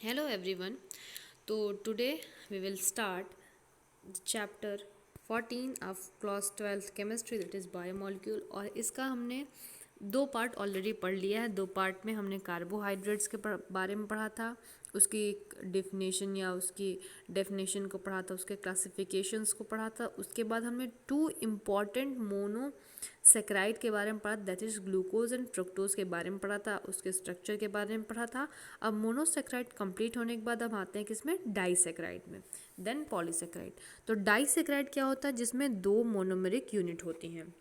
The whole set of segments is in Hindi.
Hello everyone. So today we will start chapter 14 of class 12th chemistry, that is biomolecule। और इसका हमने दो पार्ट ऑलरेडी पढ़ लिया है। दो पार्ट में हमने कार्बोहाइड्रेट्स के बारे में पढ़ा था, उसकी डेफिनेशन या उसकी डेफिनेशन को पढ़ा था, उसके क्लासिफिकेशंस को पढ़ा था। उसके बाद हमने टू इम्पॉर्टेंट मोनो सेक्राइड के बारे में पढ़ा, that is glucose and fructose के बारे में पढ़ा था, उसके स्ट्रक्चर के बारे में पढ़ा था। अब मोनोसेक्राइड कंप्लीट होने के बाद हम आते हैं किसमें, डाइसेक्राइड में, देन पॉलीसेक्राइड। तो डाइसेक्राइड क्या होता है, जिसमें दो मोनोमेरिक यूनिट होती हैं।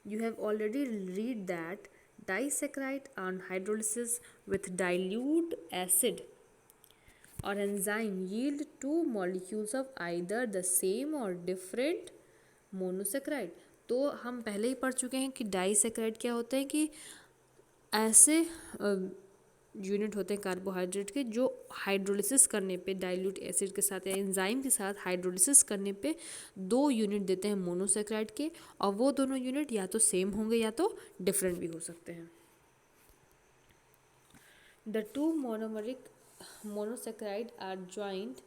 You have already read that disaccharide on hydrolysis with dilute acid or enzyme yield two molecules of either the same or different monosaccharide। तो हम पहले ही पढ़ चुके हैं कि डाइसेक्राइड क्या होता है कि ऐसे यूनिट होते हैं कार्बोहाइड्रेट के जो हाइड्रोलिसिस करने पे डाइल्यूट एसिड के साथ या एंजाइम के साथ हाइड्रोलिसिस करने पे दो यूनिट देते हैं मोनोसेक्राइड के, और वो दोनों यूनिट या तो सेम होंगे या तो डिफरेंट भी हो सकते हैं। The two monomeric monosaccharide are joined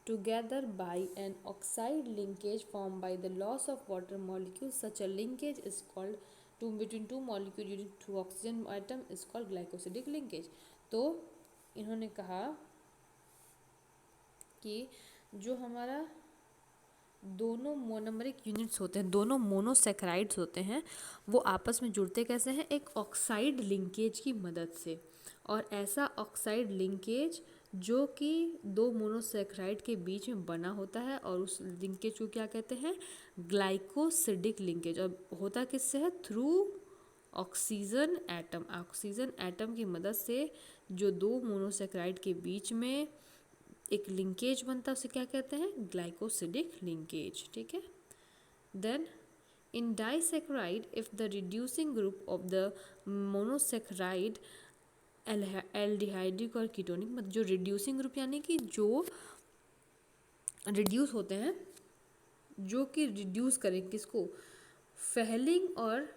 together by an oxide linkage formed by the loss of water molecules. Such a linkage is called between two molecules using two oxygen atom is called glycosidic linkage। तो इन्होंने कहा कि जो हमारा दोनों मोनोमरिक यूनिट्स होते हैं, दोनों मोनोसेक्राइड्स होते हैं, वो आपस में जुड़ते कैसे हैं, एक ऑक्साइड लिंकेज की मदद से। और ऐसा ऑक्साइड लिंकेज जो कि दो मोनोसेक्राइड के बीच में बना होता है, और उस लिंकेज को क्या कहते हैं, ग्लाइकोसिडिक लिंकेज। और होता किससे है, through oxygen atom. Oxygen atom की मदद से जो दो मोनोसेक्राइड के बीच में एक लिंकेज बनता है, उसे क्या कहते हैं, ग्लाइकोसिडिक लिंकेज। ठीक है। Then in disaccharide if the reducing group of the monosaccharide aldehydic और कीटोनिक, मतलब जो रिड्यूसिंग ग्रुप यानी कि जो रिड्यूस होते हैं, जो कि रिड्यूस करें किसको, फेहलिंग और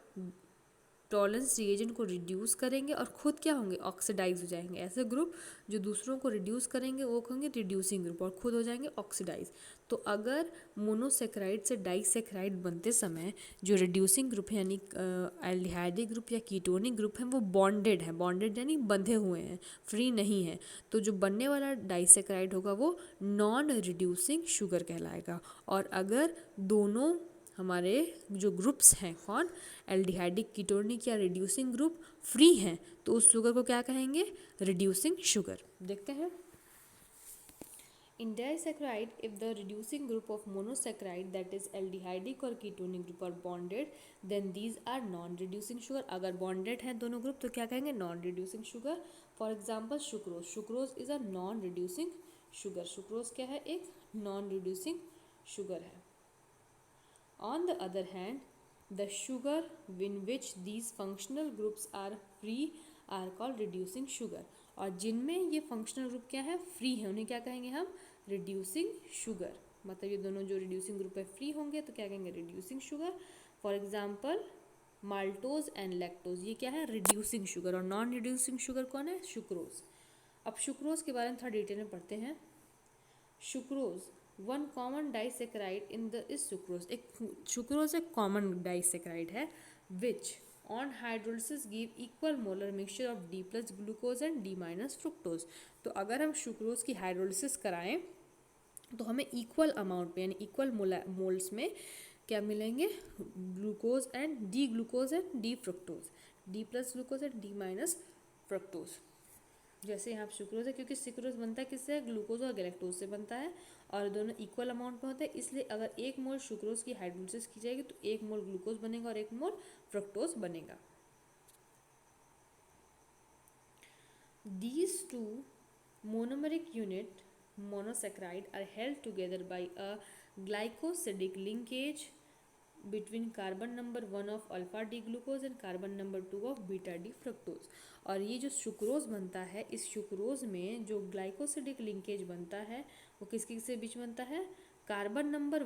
टॉलेंस रिएजेंट को रिड्यूस करेंगे और खुद क्या होंगे, ऑक्सीडाइज हो जाएंगे। ऐसे ग्रुप जो दूसरों को रिड्यूस करेंगे वो होंगे रिड्यूसिंग ग्रुप, और खुद हो जाएंगे ऑक्सीडाइज। तो अगर मोनोसेक्राइड से डाइसेक्राइड बनते समय जो रिड्यूसिंग ग्रुप है यानी एल्डिहाइडिक ग्रुप या कीटोनिक ग्रुप है, वो बॉन्डेड है, बॉन्डेड यानी बंधे हुए हैं, फ्री नहीं है, तो जो बनने वाला डाइसेक्राइड होगा वो नॉन रिड्यूसिंग शुगर कहलाएगा। और अगर दोनों हमारे जो ग्रुप्स हैं, कौन, एल्डिहाइडिक कीटोनिक या रिड्यूसिंग ग्रुप फ्री हैं, तो उस शुगर को क्या कहेंगे, रिड्यूसिंग शुगर। देखते हैं, in disaccharide if the reducing group of monosaccharide that is aldehydic or ketonic group are bonded then these are non reducing sugar। अगर bonded हैं दोनों ग्रुप तो क्या कहेंगे, non reducing sugar। for example sucrose, sucrose is a non reducing sugar। sucrose क्या है, एक non reducing sugar है। On the other hand, the sugar in which these functional groups are free are called reducing sugar। और जिनमें ये फंक्शनल ग्रुप क्या है, फ्री है, उन्हें क्या कहेंगे हम, रिड्यूसिंग शुगर। मतलब ये दोनों जो रिड्यूसिंग ग्रुप है फ्री होंगे तो क्या कहेंगे, reducing sugar. For example maltose and lactose, ये क्या है, रिड्यूसिंग शुगर। और नॉन रिड्यूसिंग शुगर कौन है, सुक्रोज। अब सुक्रोज के बारे में थोड़ा डिटेल में पढ़ते हैं। Sucrose one common disaccharide in the is sucrose, एक सुक्रोज एक कॉमन डाइसेक्राइड है which on hydrolysis give equal molar mixture of D plus glucose and D minus fructose. तो अगर हम सुक्रोज की हाइड्रोलिसिस कराएं तो हमें इक्वल अमाउंट में यानी इक्वल मोल्स में क्या मिलेंगे, glucose and D fructose, D plus glucose and D minus fructose. जैसे यहाँ सुक्रोज है, क्योंकि सुक्रोज बनता है किससे, ग्लूकोज और गैलेक्टोज से बनता है, और दोनों इक्वल अमाउंट में होते हैं, इसलिए अगर एक मोल सुक्रोज की हाइड्रोलिसिस की जाएगी तो एक मोल ग्लूकोज बनेगा और एक मोल फ्रुक्टोज बनेगा। These two monomeric unit monosaccharide are held together by a glycosidic linkage between carbon number 1 of alpha D glucose and carbon number 2 of beta D fructose। और ये जो सुक्रोज बनता है, इस सुक्रोज में जो ग्लाइकोसिडिक लिंकेज बनता है वो किसके बीच बनता है, carbon number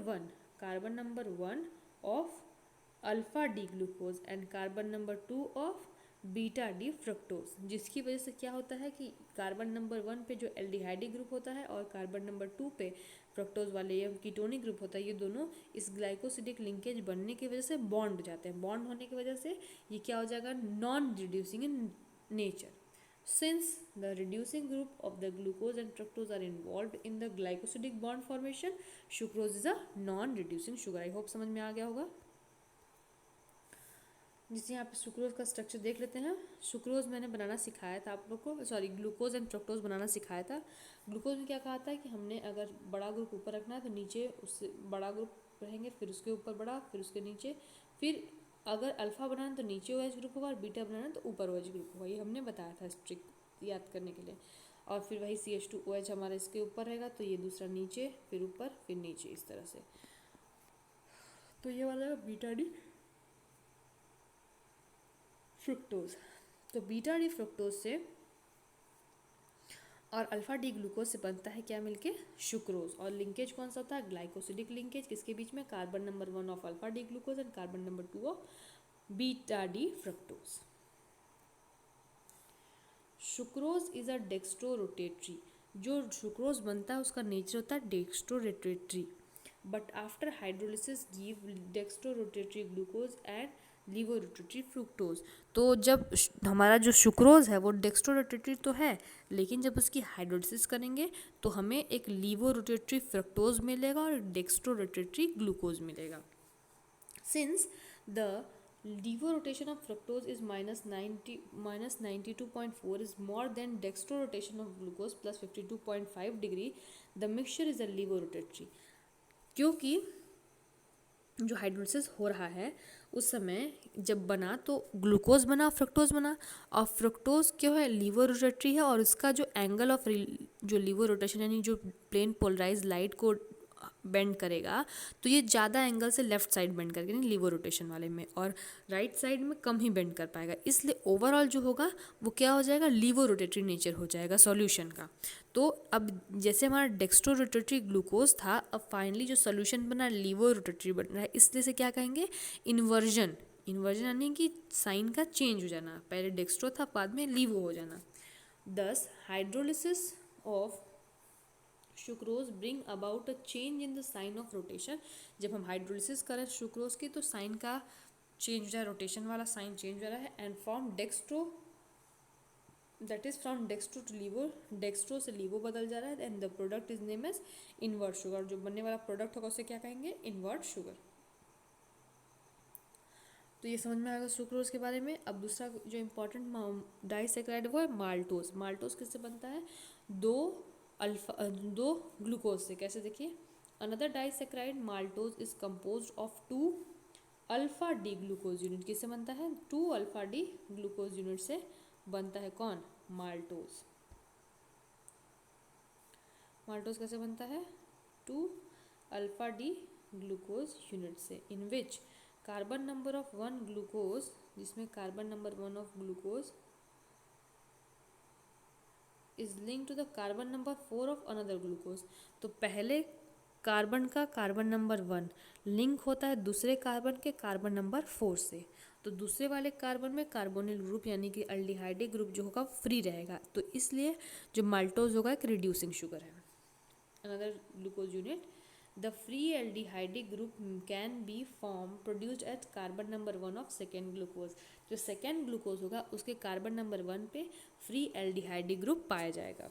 one of alpha D glucose and carbon number 2 of beta D fructose, जिसकी वजह से क्या होता है कि कार्बन नंबर 1 पे जो एल्डिहाइडी ग्रुप होता है और कार्बन नंबर 2 पे फ्रक्टोज वाले या कीटोनिक ग्रुप होता है, ये दोनों इस ग्लाइकोसिडिक लिंकेज बनने की वजह से बॉन्ड हो जाते हैं। बॉन्ड होने की वजह से ये क्या हो जाएगा, non reducing in nature. Since the reducing group of the glucose and fructose are involved in the glycosidic bond formation, sucrose is a non-reducing sugar. I hope समझ में आ गया होगा। जिससे यहाँ पे सुक्रोज का स्ट्रक्चर देख लेते हैं। सुक्रोज मैंने बनाना सिखाया था आप लोग को, सॉरी ग्लूकोज एंड फ्रक्टोज बनाना सिखाया था। ग्लूकोज में क्या कहा था कि हमने अगर बड़ा ग्रुप ऊपर रखना है तो नीचे उससे बड़ा ग्रुप रहेंगे, फिर उसके ऊपर बड़ा, फिर उसके नीचे, फिर अगर अल्फा बनाना है तो नीचे OH ग्रुप होगा और बीटा बनाना है तो ऊपर OH ग्रुप होगा। ये हमने बताया था स्ट्रिक याद करने के लिए। और फिर वही CH2OH हमारा इसके ऊपर रहेगा, तो ये दूसरा नीचे, फिर ऊपर, फिर नीचे, इस तरह से। तो ये वाला बीटा डी फ्रुक्टोज। तो बीटा डी फ्रुक्टोज से और अल्फा डी ग्लूकोज से बनता है क्या मिलके, सुक्रोज। और लिंकेज कौन सा होता है, ग्लाइकोसिडिक लिंकेज, किसके बीच में, carbon number 1 of alpha D glucose and carbon number 2 of beta D fructose. Sucrose is a dextrorotatory, जो सुक्रोज बनता है उसका नेचर होता है dextrorotatory, but after hydrolysis give dextrorotatory glucose and levorotatory fructose. तो जब हमारा जो सुक्रोज है वो डेक्स्ट्रो रोटेटरी तो है, लेकिन जब उसकी हाइड्रोलिसिस करेंगे तो हमें एक लीवो रोटेटरी फ्रुक्टोज मिलेगा और डेक्स्ट्रो रोटेटरी ग्लूकोज मिलेगा। Since the levo rotation of fructose is minus 92.4 is more than dextro rotation of glucose plus 52.5 degree, the mixture is a levo rotatory। क्योंकि जो हाइड्रोलिसिस हो रहा है उस समय जब बना तो ग्लूकोज बना, फ्रक्टोज बना, और फ्रक्टोज क्यों है, लीवो रोटेटरी है, और उसका जो एंगल ऑफ जो लीवो रोटेशन यानी जो प्लेन पोलराइज लाइट को बेंड करेगा तो ये ज़्यादा एंगल से लेफ्ट साइड बेंड करके नहीं लीवो रोटेशन वाले में, और राइट साइड में कम ही बेंड कर पाएगा, इसलिए ओवरऑल जो होगा वो क्या हो जाएगा, लीवो रोटेटरी नेचर हो जाएगा सॉल्यूशन का। तो अब जैसे हमारा डेक्स्ट्रो रोटेटरी ग्लूकोज था, अब फाइनली जो सोल्यूशन बना लीवो रोटेटरी बन रहा है, इसलिए से क्या कहेंगे, इन्वर्जन। इन्वर्जन यानी कि साइन का चेंज हो जाना, पहले डेक्स्ट्रो था बाद में लीवो हो जाना। Thus hydrolysis of sucrose bring about a change in the sign of rotation. जब हम हाइड्रोलिसिस करें सुक्रोज की तो साइन का चेंज हो रहा है, रोटेशन वाला साइन चेंज हो रहा है, and from dextro that is from dextro to levo, dextro से लीवो बदल जा रहा है, and the product is name as invert sugar. जो बनने वाला प्रोडक्ट होगा उसे क्या कहेंगे, इनवर्ट शुगर। तो ये समझ में आएगा सुक्रोज के बारे में। अब दूसरा जो इम्पोर्टेंट डाइसैकेराइड वो है माल्टोज। माल्टोज किससे बनता है, दो ग्लूकोज से। कैसे देखिए, another disaccharide maltose is composed of 2 alpha D glucose unit. किससे बनता है, 2 अल्फा डी ग्लूकोज यूनिट से बनता है कौन, माल्टोज। माल्टोज कैसे बनता है, 2 अल्फा डी ग्लूकोज यूनिट से, in which carbon number of 1 glucose, जिसमें carbon number 1 of glucose is link to the carbon number 4 of another glucose. तो पहले कार्बन का कार्बन नंबर 1 लिंक होता है दूसरे कार्बन के कार्बन नंबर 4 से, तो दूसरे वाले कार्बन में कार्बोनिल ग्रुप यानी कि अल्डिहाइड ग्रुप जो होगा फ्री रहेगा, तो इसलिए जो माल्टोज होगा एक रिड्यूसिंग शुगर है। Another glucose unit, the free aldehyde group can be formed produced at carbon number 1 of second glucose। जो सेकेंड ग्लूकोज होगा उसके कार्बन नंबर 1 पे फ्री एल्डिहाइड ग्रुप पाया जाएगा,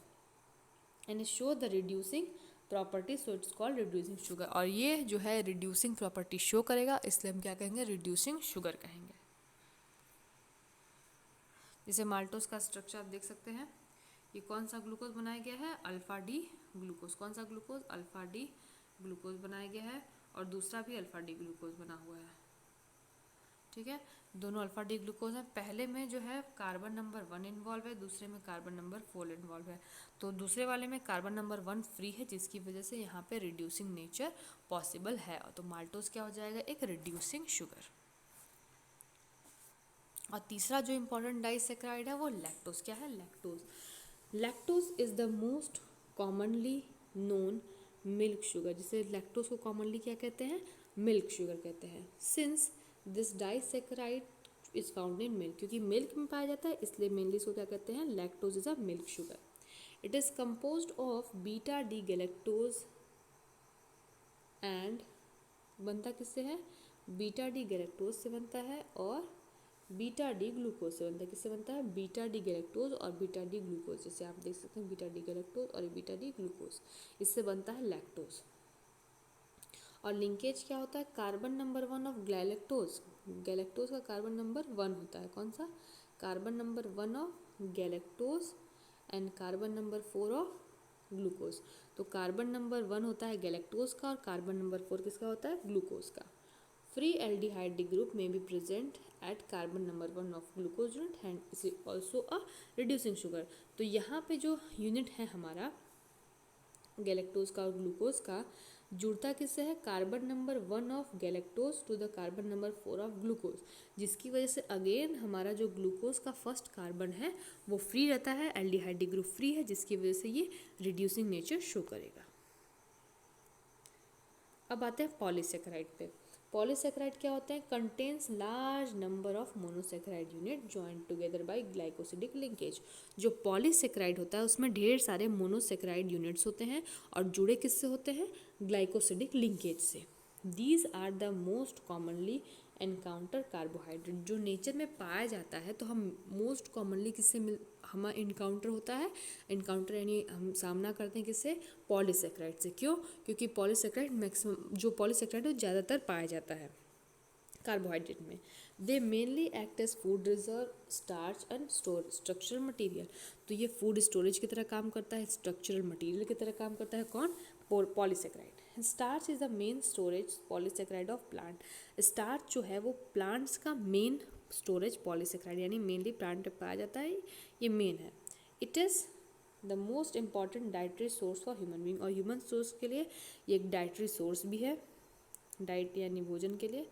and show the reducing property, so it's called reducing sugar. और ये जो है रिड्यूसिंग प्रॉपर्टी शो करेगा, इसलिए हम क्या कहेंगे, रिड्यूसिंग शुगर कहेंगे। जैसे माल्टोज का स्ट्रक्चर आप देख सकते हैं, ये कौन सा ग्लूकोज बनाया गया है, अल्फा डी ग्लूकोज। कौन सा ग्लूकोज, अल्फा डी ग्लूकोज बनाया गया है, और दूसरा भी अल्फा डी ग्लूकोज बना हुआ है। ठीक है, दोनों अल्फा डी ग्लूकोज हैं। पहले में जो है कार्बन नंबर 1 इन्वॉल्व है, दूसरे में कार्बन नंबर 4 इन्वॉल्व है। तो दूसरे वाले में कार्बन नंबर 1 फ्री है, जिसकी वजह से यहाँ पे रिड्यूसिंग नेचर पॉसिबल है। तो माल्टोज क्या हो जाएगा, एक रिड्यूसिंग शुगर। और तीसरा जो इम्पोर्टेंट डाइसैकेराइड है वो लैक्टोज। क्या है, lactose. Lactose is the most commonly known milk sugar, जिसे लैक्टोज को कॉमनली क्या कहते हैं, मिल्क शुगर कहते हैं। Since this disaccharide is found in milk, क्योंकि मिल्क में पाया जाता है इसलिए मेनली इसको क्या कहते हैं, lactose is a milk sugar. It is composed of beta D galactose and, बनता किससे है, बीटा डी गैलेक्टोज से बनता है और बीटा डी ग्लूकोज से बनता है। किससे बनता है, बीटा डी गैलेक्टोज और बीटा डी ग्लूकोज, जैसे आप देख सकते हैं बीटा डी गैलेक्टोज और बीटा डी ग्लूकोज, इससे बनता है लैक्टोज। और लिंकेज क्या होता है, carbon number 1 of galactose, galactose का कार्बन नंबर 1 होता है, कौन सा, carbon number 1 of galactose and carbon number 4 of glucose. तो कार्बन नंबर 1 होता है गैलेक्टोज का और कार्बन नंबर 4 किसका होता है, ग्लूकोज का। फ्री एल्डिहाइड ग्रुप में be present at carbon number 1 of glucose unit and is also a reducing sugar. तो यहाँ पे जो यूनिट है हमारा गैलेक्टोज का और ग्लूकोज का, जुड़ता किससे है, carbon number 1 of galactose to the carbon number 4 of glucose, जिसकी वजह से अगेन हमारा जो ग्लूकोज का फर्स्ट कार्बन है वो फ्री रहता है, एल्डिहाइड ग्रुप फ्री है, जिसकी वजह से ये रिड्यूसिंग नेचर शो करेगा। अब आते हैं पॉलीसेकेराइड पे। पॉलीसेकेराइड क्या होते हैं, contains large number of monosaccharide unit joint together by glycosidic linkage. जो पॉलीसेकेराइड होता है उसमें ढेर सारे मोनोसेकेराइड यूनिट्स होते हैं और जुड़े किससे होते हैं, ग्लाइकोसिडिक लिंकेज से। These are the most commonly encounter carbohydrate, जो नेचर में पाया जाता है, तो हम मोस्ट कॉमनली किससे हमारा इनकाउंटर होता है, इनकाउंटर यानी हम सामना करते हैं किससे, पॉलीसेकेराइड से। क्यों, क्योंकि पॉलीसेकेराइड मैक्सिमम, जो पॉलीसेकेराइड है ज़्यादातर पाया जाता है कार्बोहाइड्रेट में। They mainly act as food reserve, starch and store structural material. तो ये फूड स्टोरेज की तरह काम करता है, स्ट्रक्चरल मटेरियल की तरह काम करता है, कौन, polysaccharide. Starch is the main storage polysaccharide of plant. Starch जो है वो प्लांट्स का मेन स्टोरेज पॉलीसेकेराइड, यानी मेनली प्लांट में पाया जाता है, ये मेन है। It is the most important dietary source for human being, और ह्यूमन सोर्स के लिए ये एक डाइटरी सोर्स भी है, डाइट यानी भोजन के लिए।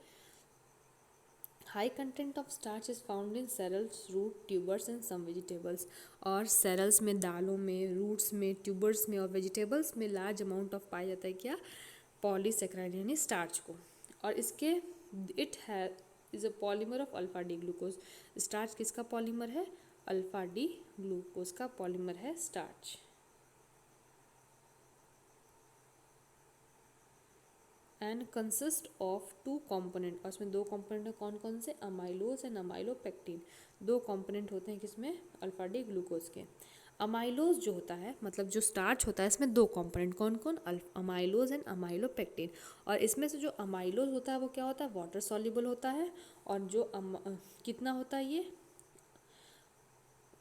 High content of starch is found in cereals, root, tubers and some vegetables. और सेरल्स में, दालों में, रूट्स में, ट्यूबर्स में और वेजिटेबल्स में लार्ज अमाउंट ऑफ पाया जाता है क्या, पॉलीसेकेराइड यानी स्टार्च को। और इसके इट है is a polymer of alpha D glucose. Starch किसका पॉलीमर है, अल्फा डी ग्लूकोज का पॉलीमर है starch. And consist of 2 component, और इसमें 2 कंपोनेंट है, कौन कौन से, अमाइलोज एंड अमाइलोपेक्टिन। 2 कंपोनेंट होते हैं किसमें, अल्फा डी ग्लूकोज के। अमाइलोज जो होता है, मतलब जो स्टार्च होता है, इसमें 2 कंपोनेंट, कौन कौन, अमाइलोज एंड अमाइलोपेक्टिन। और इसमें से जो अमाइलोज होता है वो क्या होता है, वाटर सॉल्युबल होता है, और जो कितना होता है ये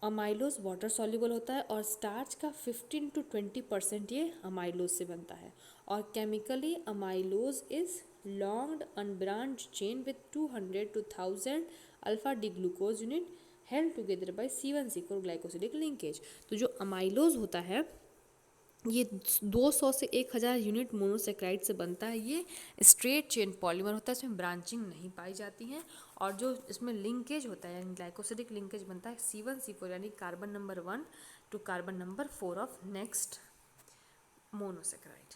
अमाइलोज वाटर सॉल्युबल होता है, और स्टार्च का 15 to 20% ये अमाइलोज से बनता है। और chemically amylose is long unbranched chain with 200 to 1000 alpha D glucose unit held together by C1C4 glycosidic linkage. तो जो अमाइलोज होता है ये 200 से 1000 यूनिट मोनोसेकेराइड से बनता है। ये स्ट्रेट चेन पॉलीमर होता है, इसमें ब्रांचिंग नहीं पाई जाती है। और जो इसमें लिंकेज होता है यानी ग्लाइकोसिडिक लिंकेज बनता है C1C4 यानी carbon number 1 to carbon number 4 of next monosaccharide.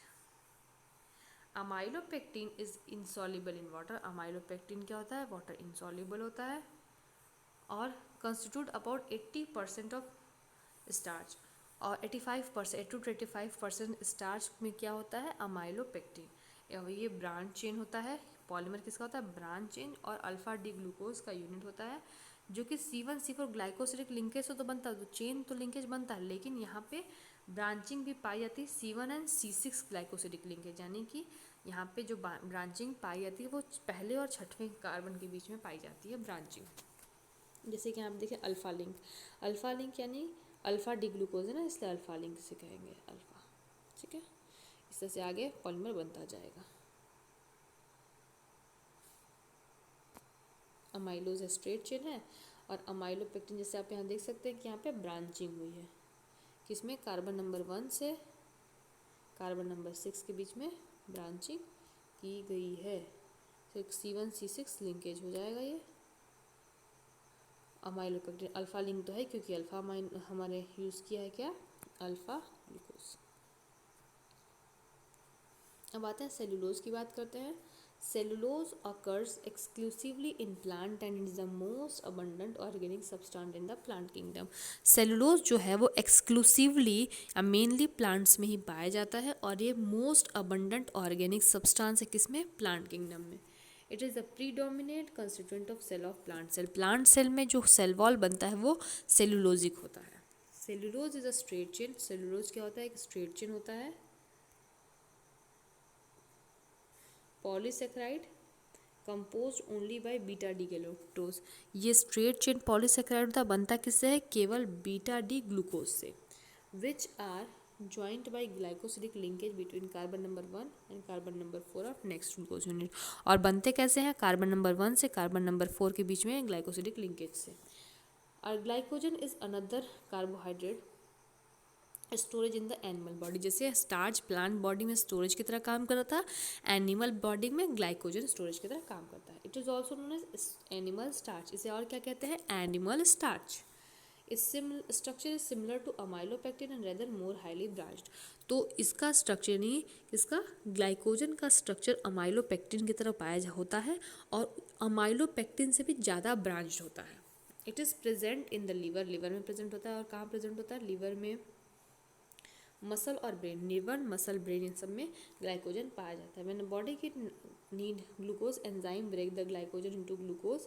Amylopectin is insoluble in water. Amylopectin क्या होता है, वाटर इनसॉल्युबल होता है और कंस्टिट्यूट अबाउट 80% ऑफ स्टार्च। और 85% 80 to 85% स्टार्च में क्या होता है, अमाइलोपेक्टिन। ये ब्रांच चेन होता है, पॉलीमर किसका होता है, ब्रांच चेन, और अल्फा डी ग्लूकोज का यूनिट होता है, जो कि C1C4 ग्लाइकोसिडिक लिंकेज से तो बनता है, तो चेन तो लिंकेज बनता है, लेकिन यहाँ पे ब्रांचिंग भी पाई जाती है C1 and C6 glycosidic linkage, यानी कि यहाँ पे जो ब्रांचिंग पाई जाती है वो पहले और छठवें कार्बन के बीच में पाई जाती है ब्रांचिंग। जैसे कि आप देखें अल्फा लिंक, अल्फा लिंक यानी अल्फा डी ग्लूकोज है ना, इसलिए अल्फा लिंक से कहेंगे अल्फा, ठीक है। इस तरह से आगे पॉलीमर बनता जाएगा। अमाइलोज स्ट्रेट चेन है, और अमाइलोपेक्टिन जैसे आप यहाँ देख सकते हैं कि यहाँ पे ब्रांचिंग हुई है, किसमें, कार्बन नंबर 1 से कार्बन नंबर 6 के बीच में ब्रांचिंग की गई है, तो C1C6 लिंकेज हो जाएगा ये। अमाइलोपेक्टिन अल्फा लिंक तो है क्योंकि अल्फा हमारे यूज़ किया है क्या, अल्फा ग्लूकोज। अब आते हैं सेलुलोज की बात करते हैं। Cellulose occurs exclusively in plant and is the most abundant organic substance in the plant kingdom. Cellulose जो है वो exclusively या mainly plants में ही पाया जाता है और ये most abundant organic substance है किसमें? Plant kingdom में. It is the predominant constituent of cell of plant cell. Plant cell में जो cell wall बनता है वो cellulosic होता है. Cellulose is a straight chain. Cellulose क्या होता है? एक straight chain होता है. Polysaccharide compose only by beta D galactose. ये स्ट्रेट चेन पॉलीसेक्राइड होता बनता किससे है? केवल बीटा डी ग्लूकोज से. Which are joint by glycosidic linkage between carbon number 1 and carbon number 4 of next glucose unit. और बनते कैसे हैं? कार्बन नंबर 1 से कार्बन नंबर 4 के बीच में ग्लाइकोसिडिक लिंकेज से. और glycogen is another carbohydrate storage in the animal body. जैसे स्टार्च प्लांट बॉडी में स्टोरेज की तरह काम करता था, एनिमल बॉडी में ग्लाइकोजन स्टोरेज की तरह काम करता है. It is also known as animal starch. इसे और क्या कहते हैं? Animal starch. Its structure is similar to amylopectin and rather more highly branched. तो इसका स्ट्रक्चर नहीं, इसका ग्लाइकोजन का स्ट्रक्चर अमाइलोपेक्टिन की तरह पाया होता है और अमाइलोपेक्टिन से भी ज़्यादा ब्रांच्ड होता है. It is present in the liver. Liver में प्रेजेंट होता है. और कहाँ प्रेजेंट होता है? लीवर में, मसल और ब्रेन, लीवर मसल ब्रेन इन सब में ग्लाइकोजन पाया जाता है. व्हेन बॉडी की need glucose enzyme break the glycogen into glucose.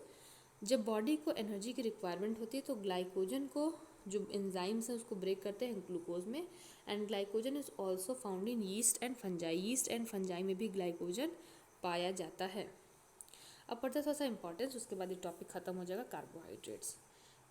जब बॉडी को एनर्जी की रिक्वायरमेंट होती है तो ग्लाइकोजन को जो एंजाइम्स हैं उसको ब्रेक करते हैं ग्लूकोज में. And glycogen is also found in yeast and fungi. Yeast and fungi में भी ग्लाइकोजन पाया जाता है. अब पढ़ते थोड़ा सा इंपॉर्टेंस, उसके बाद ये टॉपिक खत्म हो जाएगा. Carbohydrates.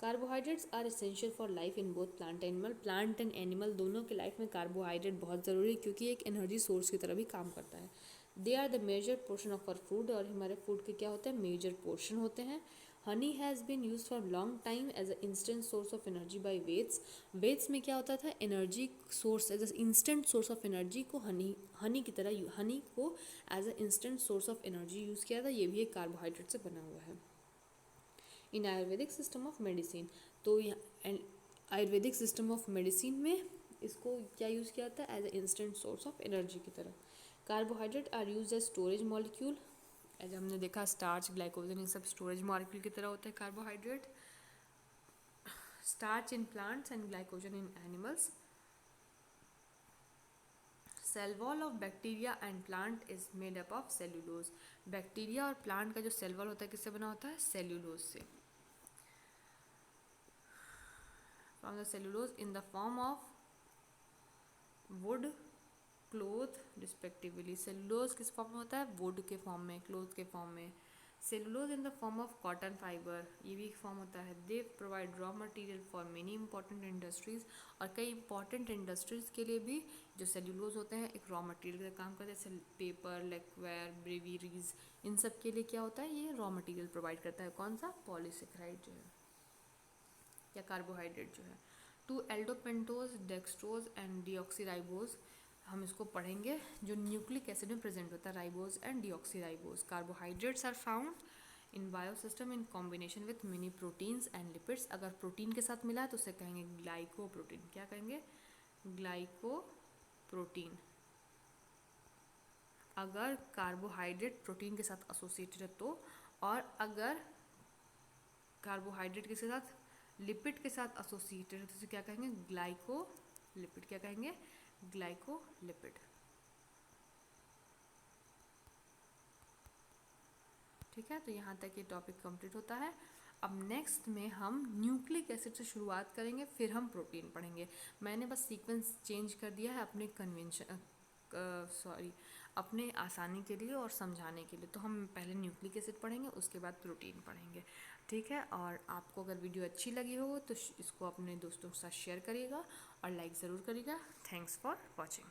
Carbohydrates are essential for life in both plant animal. Plant and animal दोनों के लाइफ में कार्बोहाइड्रेट बहुत ज़रूरी है क्योंकि एक एनर्जी सोर्स की तरह भी काम करता है. They are the major portion of our food. और हमारे फूड के क्या होते हैं? मेजर पोर्शन होते हैं. Honey has been use for long time as a instant source of energy by Vedas. Vedas में क्या होता था? Energy source as a instant source of energy को हनी की तरह हनी को as a instant source of energy use किया था. ये भी एक कार्बोहाइड्रेट से बना हुआ है. इन आयुर्वेदिक सिस्टम ऑफ मेडिसिन, तो आयुर्वेदिक सिस्टम ऑफ मेडिसिन में इसको क्या यूज़ किया जाता है? As a instant source of energy की तरह. Carbohydrate are use as storage molecule. As हमने देखा स्टार्च, ग्लाइकोजन, ये सब स्टोरेज मॉलिक्यूल की तरह होते हैं carbohydrate. Starch in plants and glycogen in animals. Cell wall of bacteria and plant is made up of cellulose. Bacteria और प्लांट का जो सेल वॉल होता है किससे बना होता है? सेल्यूलोज से. From the cellulose in the form of wood, cloth respectively. cellulose किस फॉर्म में होता है? wood के फॉर्म में, cloth के फॉर्म में. cellulose in the form of cotton fiber, ये भी एक फॉर्म होता है. they provide raw material for many important industries. और कई important industries के लिए भी जो cellulose होते हैं एक raw material का काम करते हैं. जैसे पेपर, lacquer, breweries, इन सब के लिए क्या होता है? ये raw material प्रोवाइड करता है. कौन सा? पॉलीसेक्राइड जो है या कार्बोहाइड्रेट जो है. टू एल्डोपेंटोज, डेक्सट्रोज एंड डीऑक्सीराइबोज, हम इसको पढ़ेंगे, जो न्यूक्लिक एसिड में प्रेजेंट होता है. Ribose and deoxyribose. Carbohydrates are found in biosystem in combination with many proteins and lipids. अगर प्रोटीन के साथ मिला है तो उसे कहेंगे ग्लाइकोप्रोटीन. क्या कहेंगे? ग्लाइकोप्रोटीन. अगर कार्बोहाइड्रेट प्रोटीन के साथ एसोसिएटेड है तो. और अगर कार्बोहाइड्रेट के साथ लिपिड के साथ एसोसिएटेड है तो उसे क्या कहेंगे? ग्लाइकोलिपिड. क्या कहेंगे? ग्लाइकोलिपिड. ठीक है, तो यहाँ तक ये टॉपिक कंप्लीट होता है. अब नेक्स्ट में हम न्यूक्लिक एसिड से शुरुआत करेंगे, फिर हम प्रोटीन पढ़ेंगे. मैंने बस सीक्वेंस चेंज कर दिया है अपने अपने आसानी के लिए और समझाने के लिए. तो हम पहले न्यूक्लिक एसिड पढ़ेंगे, उसके बाद प्रोटीन पढ़ेंगे. ठीक है, और आपको अगर वीडियो अच्छी लगी हो तो इसको अपने दोस्तों के साथ शेयर करिएगा और लाइक ज़रूर करिएगा. Thanks for watching.